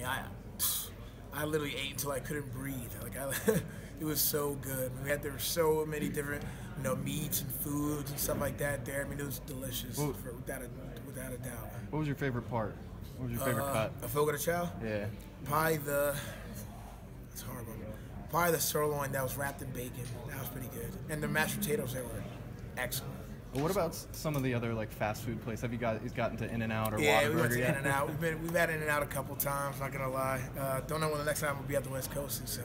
mean, I literally ate until I couldn't breathe. Like it was so good. I mean, there were so many different, meats and foods and stuff like that there. I mean, it was delicious, without a doubt. What was your favorite part? What was your favorite cut? A fogo de chao? Yeah. Probably it's horrible. Probably the sirloin that was wrapped in bacon. That was pretty good. And the mashed potatoes, they were excellent. Well, what about some of the other fast food places? Have you guys gotten to In-N-Out or Yeah, Whataburger we went to yet? In-N-Out. We've had In-N-Out a couple times. Not gonna lie. Don't know when the next time we'll be at the West Coast, so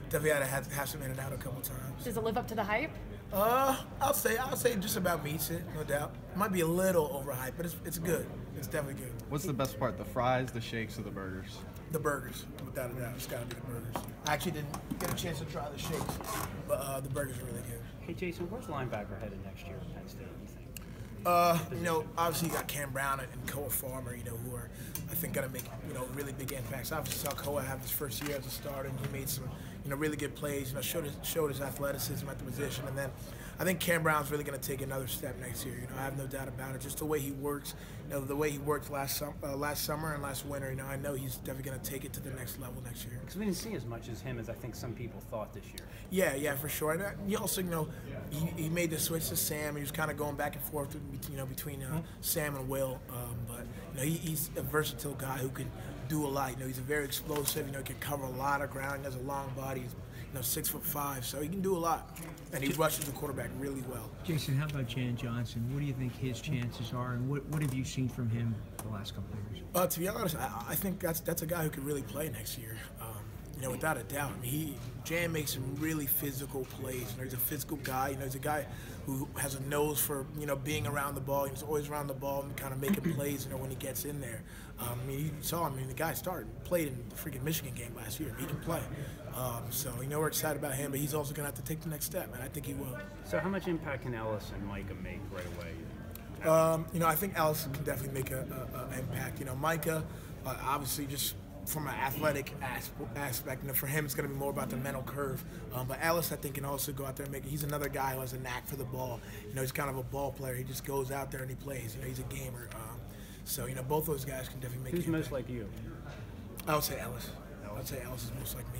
definitely had to have some In-N-Out a couple times. Does it live up to the hype? I'll say just about meets it, no doubt. It might be a little overhyped, but it's good. It's definitely good. What's the best part? The fries, the shakes, or the burgers? The burgers, without a doubt. It's got to be the burgers. I actually didn't get a chance to try the shakes, but the burgers are really good. Hey, Jason, where's linebacker headed next year at Penn State, you think? Obviously you got Cam Brown and Koa Farmer, who are, I think, going to make, really big impacts. Obviously saw Koa have his first year as a starter, and he made some, really good plays, showed his athleticism at the position. And then I think Cam Brown's really going to take another step next year. I have no doubt about it. Just the way he works, the way he worked last summer and last winter, I know he's definitely going to take it to the next level next year. Because we didn't see as much as him as I think some people thought this year. Yeah, for sure. And you also, he made the switch to Sam. He was kind of going back and forth, between Sam and Will. But he's a versatile guy who can do a lot. He's a very explosive. He can cover a lot of ground. He has a long body. He's 6'5", so he can do a lot, and he rushes the quarterback really well. Jason, how about Jan Johnson? What do you think his chances are, and what have you seen from him the last couple of years? To be honest, I think that's a guy who could really play next year. Without a doubt. I mean, Jan makes some really physical plays. He's a physical guy. He's a guy who has a nose for being around the ball. He's always around the ball and kind of making plays. When he gets in there. You saw him. The guy played in the freaking Michigan game last year. He can play. So we're excited about him, but he's also going to have to take the next step, and I think he will. So how much impact can Ellis and Micah make right away? I think Ellis can definitely make an impact. Micah, obviously, just from an athletic aspect, for him, it's going to be more about the mental curve. But Ellis, I think, can also go out there and make it. He's another guy who has a knack for the ball. He's kind of a ball player. He just goes out there and he plays. He's a gamer. So both those guys can definitely make it. Who's most like you? I would say Ellis. I would say Ellis is most like me.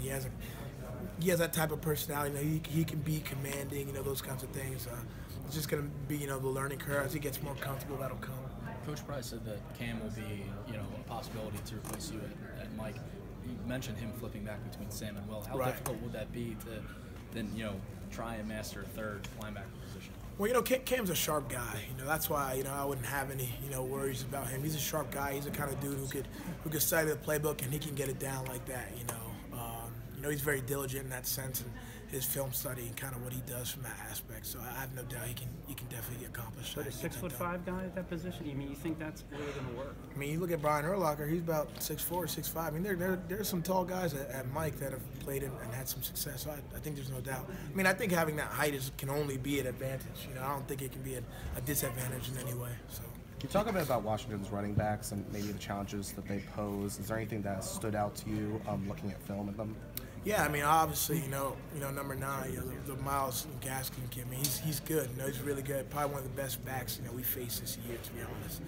He has that type of personality. He can be commanding. Those kinds of things. It's just going to be the learning curve. As he gets more comfortable, that'll come. Coach Price said that Cam will be, a possibility to replace you at Mike. You mentioned him flipping back between Sam and Will. How difficult would that be to then, try and master a third linebacker position? Well, Cam's a sharp guy. That's why I wouldn't have any worries about him. He's a sharp guy. He's the kind of dude who could study the playbook and he can get it down like that. He's very diligent in that sense, and his film study and kind of what he does from that aspect. So I have no doubt he can definitely accomplish that. But a 6'5" guy at that position, you think that's really going to work? I mean, you look at Brian Urlacher, he's about 6'4", 6'5". I mean, there's some tall guys at Mike that have played and had some success. So I think there's no doubt. I mean, I think having that height can only be an advantage. I don't think it can be a disadvantage in any way. So. Can you talk a bit about Washington's running backs and maybe the challenges that they pose? Is there anything that stood out to you looking at film of them? Yeah, I mean, obviously, number 9, the Miles Gaskin kid. I mean, he's good. He's really good. Probably one of the best backs we faced this year, to be honest.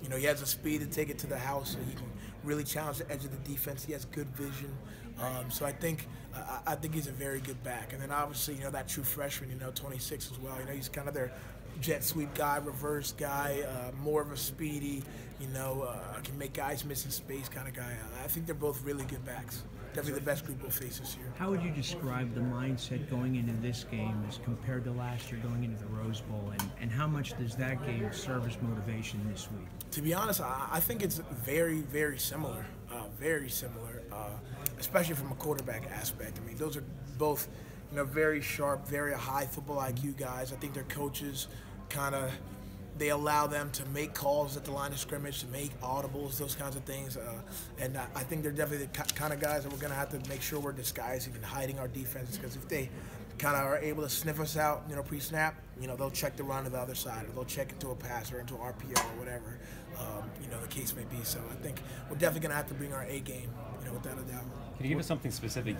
He has the speed to take it to the house, so he can really challenge the edge of the defense. He has good vision. So I think he's a very good back. And then obviously, that true freshman, 26 as well. He's kind of their jet sweep guy, reverse guy, more of a speedy, can make guys miss in space kind of guy. I think they're both really good backs. Definitely the best group we'll face this year. How would you describe the mindset going into this game as compared to last year going into the Rose Bowl, and how much does that game serve as motivation this week? To be honest, I think it's very, very similar. Especially from a quarterback aspect. I mean, those are both, very sharp, very high football IQ guys. I think their coaches they allow them to make calls at the line of scrimmage, to make audibles, those kinds of things. And I think they're definitely the kind of guys that we're going to have to make sure we're disguising and hiding our defenses, because if they kind of are able to sniff us out, pre-snap, they'll check the run to the other side, or they'll check into a pass or into RPO or whatever, the case may be. So I think we're definitely going to have to bring our A game, without a doubt. Can you give us something specific